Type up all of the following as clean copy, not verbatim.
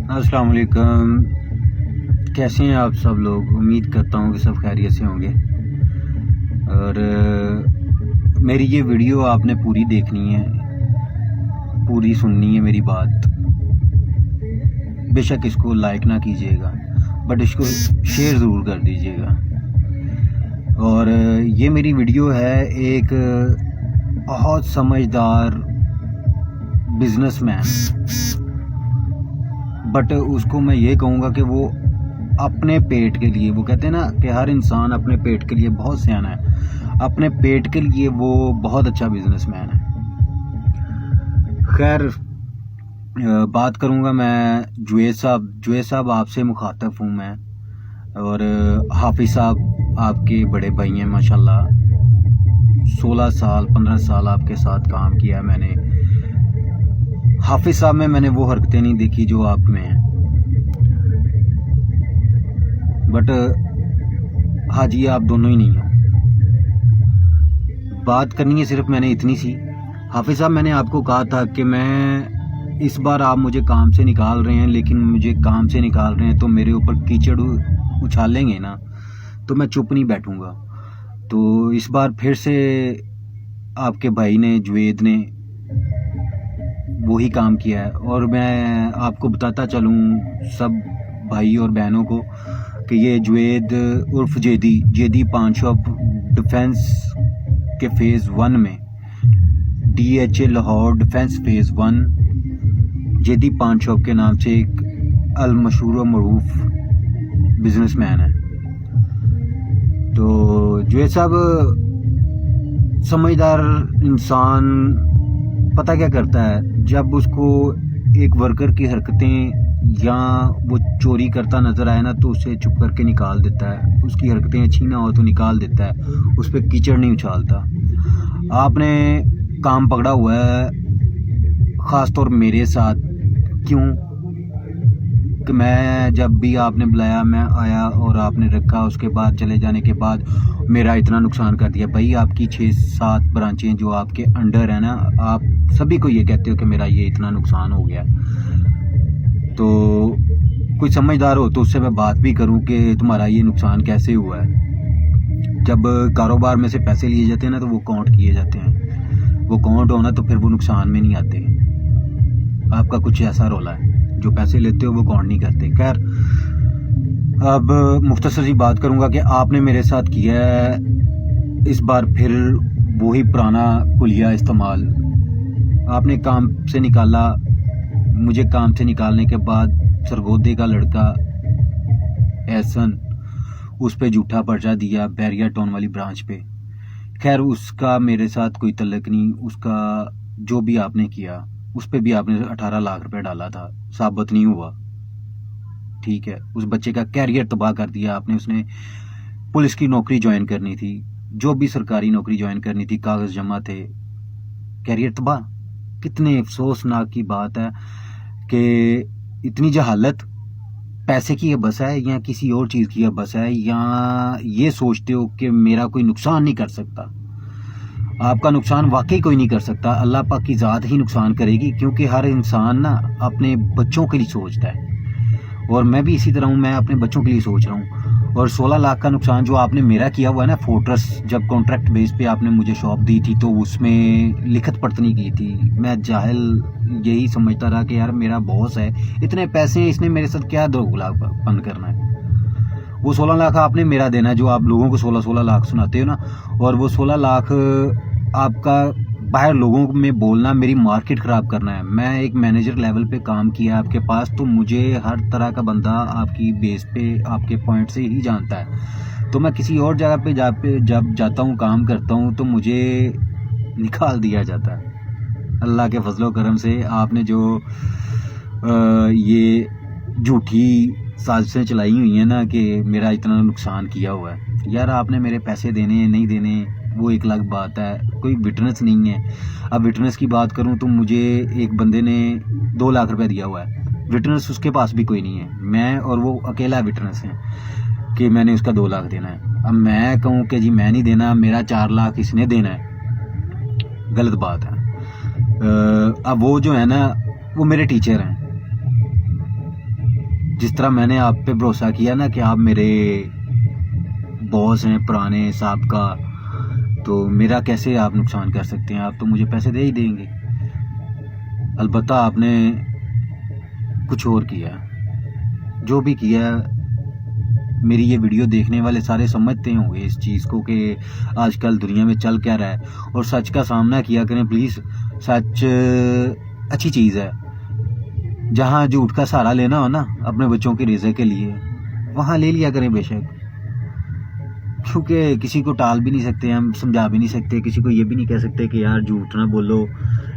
अस्सलाम वालेकुम। कैसे हैं आप सब लोग? उम्मीद करता हूँ कि सब खैरियत से होंगे। और मेरी ये वीडियो आपने पूरी देखनी है, पूरी सुननी है मेरी बात। बेशक इसको लाइक ना कीजिएगा, बट इसको शेयर ज़रूर कर दीजिएगा। और ये मेरी वीडियो है एक बहुत समझदार बिजनेसमैन, बट उसको मैं ये कहूँगा कि वो अपने पेट के लिए, वो कहते हैं ना कि हर इंसान अपने पेट के लिए बहुत सियाना है, अपने पेट के लिए वो बहुत अच्छा बिजनेसमैन है। खैर, बात करूँगा मैं जुएद साहब आपसे मुखातब हूँ मैं। और हाफिज़ साहब आपके बड़े भाई हैं माशाल्लाह। 16 साल 15 साल आपके साथ काम किया है मैंने। हाफिज़ साहब में मैंने वो हरकतें नहीं देखी जो आप में हैं, बट हाजी आप दोनों ही नहीं हो। बात करनी है सिर्फ मैंने इतनी सी। हाफिज़ साहब, मैंने आपको कहा था कि मैं इस बार, आप मुझे काम से निकाल रहे हैं, लेकिन मुझे काम से निकाल रहे हैं तो मेरे ऊपर कीचड़ उछालेंगे ना, तो मैं चुप नहीं बैठूंगा। तो इस बार फिर से आपके भाई ने, जुएद ने वही काम किया है। और मैं आपको बताता चलूँ सब भाई और बहनों को कि ये जुएद उर्फ जेदी पान शॉप डिफेंस के फ़ेज़ 1 में, DHA लाहौर डिफेंस फ़ेज़ 1 जेदी पान शॉप के नाम से एक अल मशहूर व मरूफ बिजनेसमैन है। तो जुएद साहब समझदार इंसान पता क्या करता है, जब उसको एक वर्कर की हरकतें या वो चोरी करता नज़र आए ना, तो उसे चुप करके निकाल देता है। उसकी हरकतें अच्छी ना हो तो निकाल देता है, उस पर कीचड़ नहीं उछालता। आपने काम पकड़ा हुआ है ख़ास तौर मेरे साथ। क्यों कि मैं जब भी आपने बुलाया मैं आया और आपने रखा, उसके बाद चले जाने के बाद मेरा इतना नुकसान कर दिया। भाई, आपकी 6-7 ब्रांचें जो आपके अंडर है ना, आप सभी को ये कहते हो कि मेरा ये इतना नुकसान हो गया। तो कोई समझदार हो तो उससे मैं बात भी करूं कि तुम्हारा ये नुकसान कैसे हुआ है। जब कारोबार में से पैसे लिए जाते हैं ना, तो वो काउंट किए जाते हैं। वो काउंट होना तो फिर वो नुकसान में नहीं आते। आपका कुछ ऐसा रोला है, जो पैसे लेते हो वो काउंट नहीं करते। खैर, अब मुख्तसर सी बात करूंगा कि आपने मेरे साथ किया है इस बार फिर वही पुराना कुलिया इस्तेमाल। आपने काम से निकाला, मुझे काम से निकालने के बाद सरगोदे का लड़का एहसन, उस पे झूठा पर्चा दिया बैरिया टाउन वाली ब्रांच पे। खैर, उसका मेरे साथ कोई तल्लक नहीं। उसका जो भी आपने किया उस पे भी आपने 18 लाख रुपए डाला था, साबित नहीं हुआ। ठीक है, उस बच्चे का कैरियर तबाह कर दिया आपने। उसने पुलिस की नौकरी ज्वाइन करनी थी, जो भी सरकारी नौकरी ज्वाइन करनी थी, कागज जमा थे, कैरियर तबाह। कितने अफसोसनाक की बात है कि इतनी जहालत। पैसे की बस है या किसी और चीज़ की बस है, या ये सोचते हो कि मेरा कोई नुकसान नहीं कर सकता। आपका नुकसान वाकई कोई नहीं कर सकता, अल्लाह पाक की ज़ात ही नुकसान करेगी, क्योंकि हर इंसान ना अपने बच्चों के लिए सोचता है। और मैं भी इसी तरह हूँ, मैं अपने बच्चों के लिए सोच रहा हूँ। और 16 लाख का नुकसान जो आपने मेरा किया हुआ है ना, फोर्ट्रेस जब कॉन्ट्रैक्ट बेस पे आपने मुझे शॉप दी थी, तो उसमें लिखत पढ़त नहीं की थी। मैं जाहिल यही समझता रहा कि यार मेरा बॉस है, इतने पैसे हैं, इसने मेरे साथ क्या दोगलापन करना है। वो 16 लाख आपने मेरा देना है, जो आप लोगों को 16 लाख सुनाते हो ना। और वो 16 लाख आपका बाहर लोगों में बोलना, मेरी मार्केट ख़राब करना है। मैं एक मैनेजर लेवल पे काम किया है आपके पास, तो मुझे हर तरह का बंदा आपकी बेस पे, आपके पॉइंट से ही जानता है। तो मैं किसी और जगह पे जब जाता हूँ, काम करता हूँ, तो मुझे निकाल दिया जाता है। अल्लाह के फजलो करम से आपने जो ये झूठी साजिशें चलाई हुई हैं ना कि मेरा इतना नुकसान किया हुआ है। यार, आपने मेरे पैसे देने नहीं देने वो एक अलग बात है, कोई विटनेस नहीं है। अब विटनेस की बात करूं तो मुझे एक बंदे ने 2 लाख रुपए दिया हुआ है, विटनेस उसके पास भी कोई नहीं है। मैं और वो अकेला विटनेस है कि मैंने उसका 2 लाख देना है। अब मैं कहूँ कि जी मैं नहीं देना, मेरा 4 लाख इसने देना है, गलत बात है। अब वो जो है ना, वो मेरे टीचर हैं, जिस तरह मैंने आप पे भरोसा किया ना कि आप मेरे बॉस हैं पुराने साहब का, तो मेरा कैसे आप नुकसान कर सकते हैं? आप तो मुझे पैसे दे ही देंगे। अलबत्ता आपने कुछ और किया, जो भी किया। मेरी ये वीडियो देखने वाले सारे समझते होंगे इस चीज़ को कि आजकल दुनिया में चल क्या रहा है, और सच का सामना किया करें प्लीज़। सच अच्छी चीज़ है। जहाँ झूठ का सहारा लेना हो ना अपने बच्चों के रिज़्क़ के लिए, वहाँ ले लिया करें बेशक, क्योंकि किसी को टाल भी नहीं सकते, हम समझा भी नहीं सकते, किसी को ये भी नहीं कह सकते कि यार झूठ ना बोलो,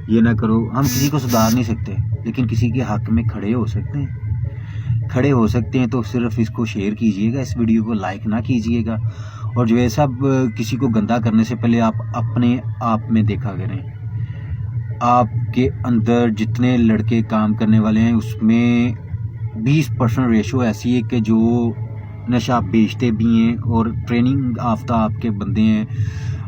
ये ना करो। हम किसी को सुधार नहीं सकते, लेकिन किसी के हक़ में खड़े हो सकते हैं। खड़े हो सकते हैं तो सिर्फ इसको शेयर कीजिएगा, इस वीडियो को लाइक ना कीजिएगा। और जो है सब किसी को गंदा करने से पहले आप अपने आप में देखा करें। आपके अंदर जितने लड़के काम करने वाले हैं उसमें 20% रेशो ऐसी है कि जो नशा बेचते भी हैं और ट्रेनिंग याफ्ता आपके बंदे हैं,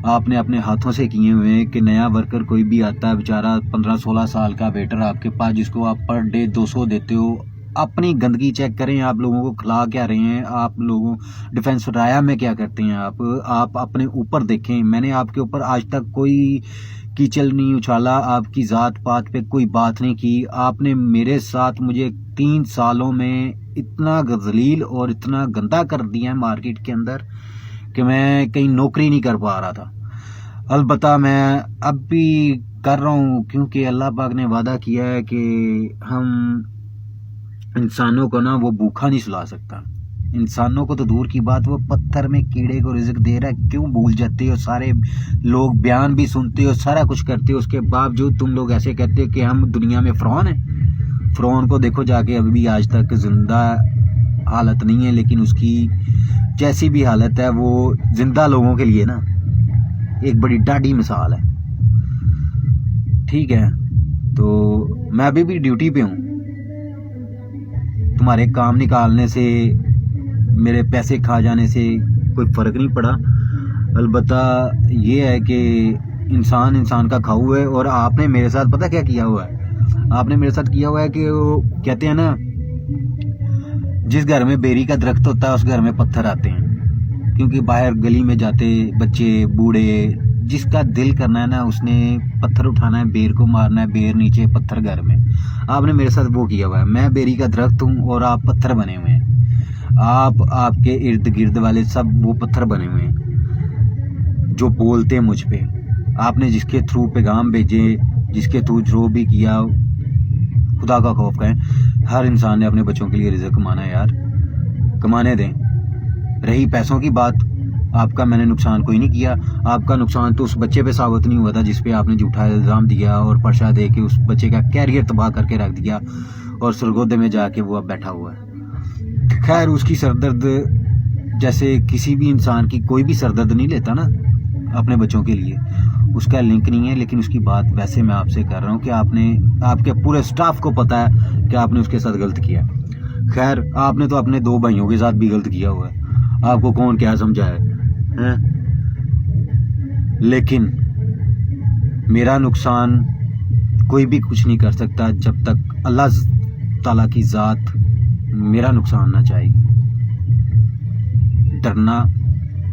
आपने अपने हाथों से किए हुए हैं कि नया वर्कर कोई भी आता है बेचारा 15-16 साल का वेटर आपके पास, जिसको आप पर डे 200 देते हो। अपनी गंदगी चेक करें, आप लोगों को खिला क्या रहे हैं, आप लोगों डिफेंस राया में क्या करते हैं आप अपने ऊपर देखें। मैंने आपके ऊपर आज तक कोई कीचड़ नहीं उछाला, आपकी ज़ात पात पे कोई बात नहीं की। आपने मेरे साथ मुझे 3 सालों में इतना जलील और इतना गंदा कर दिया है मार्केट के अंदर कि मैं कहीं नौकरी नहीं कर पा रहा था। अलबत्ता मैं अब भी कर रहा हूँ, क्योंकि अल्लाह पाक ने वादा किया है कि हम इंसानों को ना वो भूखा नहीं सुला सकता। इंसानों को तो दूर की बात, वो पत्थर में कीड़े को रिज़्क़ दे रहा है। क्यों भूल जाते हो? सारे लोग बयान भी सुनते हो, सारा कुछ करते हो, उसके बावजूद तुम लोग ऐसे कहते हो कि हम दुनिया में फ़िरौन हैं। फ़िरौन को देखो जाके, अभी भी आज तक ज़िंदा हालत नहीं है, लेकिन उसकी जैसी भी हालत है वो ज़िंदा लोगों के लिए ना एक बड़ी डाढ़ी मिसाल है। ठीक है, तो मैं अभी भी ड्यूटी पे हूँ। तुम्हारे काम निकालने से, मेरे पैसे खा जाने से कोई फ़र्क नहीं पड़ा। अलबत्ता ये है कि इंसान का खाऊ है। और आपने मेरे साथ पता क्या किया हुआ है? आपने मेरे साथ किया हुआ है कि वो कहते हैं ना, जिस घर में बेरी का दरख्त होता है उस घर में पत्थर आते हैं। क्योंकि बाहर गली में जाते बच्चे बूढ़े, जिसका दिल करना है ना उसने पत्थर उठाना है, बेर को मारना है, बेर नीचे पत्थर घर में। आपने मेरे साथ वो किया हुआ है। मैं बेरी का दरख्त हूँ और आप पत्थर बने हुए हैं। आपके इर्द गिर्द वाले सब वो पत्थर बने हुए हैं जो बोलते हैं मुझ पे। आपने जिसके थ्रू पैगाम भेजे, जिसके थ्रू जो भी किया, खुदा का खौफ करें। हर इंसान ने अपने बच्चों के लिए रिज़्क़ कमाना है यार, कमाने दें। रही पैसों की बात, आपका मैंने नुकसान कोई नहीं किया। आपका नुकसान तो उस बच्चे पे साबित नहीं हुआ था जिस पे आपने झूठा इल्ज़ाम दिया और पर्चा दे के उस बच्चे का कैरियर तबाह करके रख दिया, और सरगोदे में जाके वो अब बैठा हुआ है। खैर, उसकी सरदर्द जैसे किसी भी इंसान की कोई भी सरदर्द नहीं लेता ना अपने बच्चों के लिए, उसका लिंक नहीं है। लेकिन उसकी बात वैसे मैं आपसे कर रहा हूँ कि आपके पूरे स्टाफ को पता है कि आपने उसके साथ गलत किया। खैर, आपने तो अपने 2 भाइयों के साथ भी गलत किया हुआ है, आपको कौन क्या समझाए हैं? लेकिन मेरा नुकसान कोई भी कुछ नहीं कर सकता जब तक अल्लाह ताला की ज़ात मेरा नुकसान ना चाहेगी। डरना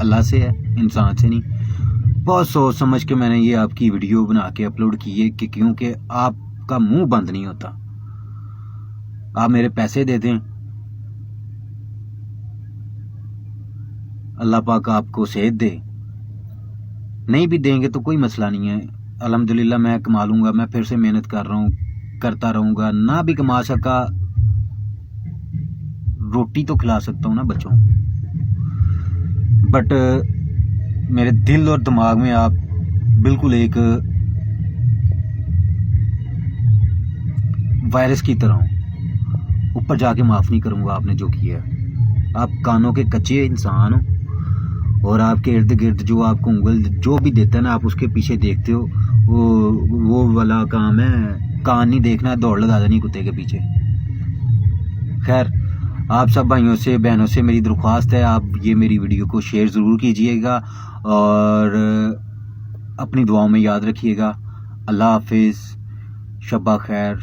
अल्लाह से है, इंसान से नहीं। बहुत सोच समझ के मैंने ये आपकी वीडियो बना के अपलोड की है कि क्योंकि आपका मुंह बंद नहीं होता। आप मेरे पैसे दे दें, अल्लाह पाक आपको सेहत दे। नहीं भी देंगे तो कोई मसला नहीं है, अल्हम्दुलिल्लाह मैं कमा लूँगा। मैं फिर से मेहनत कर रहा हूँ, करता रहूँगा। ना भी कमा सका, रोटी तो खिला सकता हूँ ना बच्चों। बट मेरे दिल और दिमाग में आप बिल्कुल एक वायरस की तरह हो। ऊपर जाके माफ़ नहीं करूँगा आपने जो किया है। आप कानों के कच्चे इंसान हो, और आपके इर्द गिर्द जो आपको उंगल जो भी देता है ना, आप उसके पीछे देखते हो। वो वाला काम है, कान नहीं देखना, दौड़ लगा देनी कुत्ते के पीछे। खैर, आप सब भाइयों से बहनों से मेरी दरख्वास्त है, आप ये मेरी वीडियो को शेयर ज़रूर कीजिएगा और अपनी दुआओं में याद रखिएगा। अल्लाह हाफिज़, शब्बा खैर।